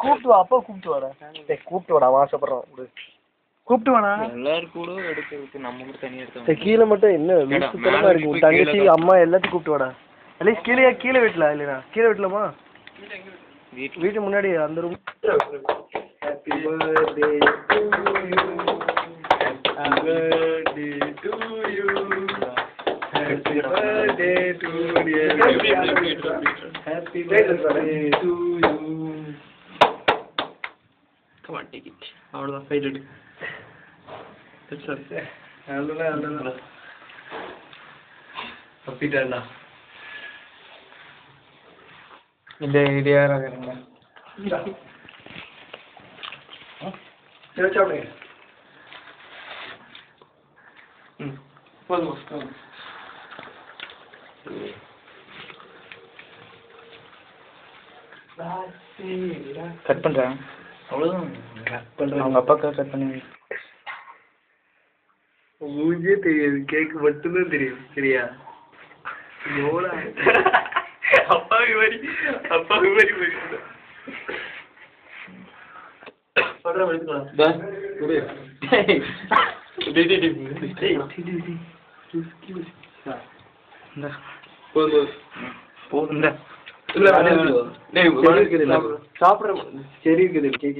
கூப்பிட்டு வா, அப்பா கூப்பிட்டு வாடா. கூப்பிட்டு வாடா, ஆசைப்படுறான். கூப்பிட்டு வாடா. எல்லாரும் கூட எடுக்கிறதுக்கு நம்ம கூட தனியாக எடுத்தோம். கீழே மட்டும் என்ன லூசுத்தனமா இருக்கு. தங்கச்சி அம்மா எல்லாத்தையும் கூப்பிட்டு வாடா. அட்லீஸ்ட் கீழே வீட்டுல இல்லையா? கீழே வீட்டுலமா? வீட்டு முன்னாடி அந்த room. Happy birthday to you, happy birthday to you, happy birthday to you, happy birthday to you. Come on, take it. அவ்வளவுதான், ஃபைட் எடு. தப்பிட்டா இந்த இது யாராக கட் பண்றேன். அவ்வளவுதான், கட் பண்றேன். அவங்க அப்பாக்கா கட் பண்ணி மூஞ்சே தெரியாது, கேக் மட்டும்தான் தெரியும். சரியா? எவ்வளோ அப்பாவுக்கு மாதிரி சாப்பிட்ற சரி இருக்குது. கேக்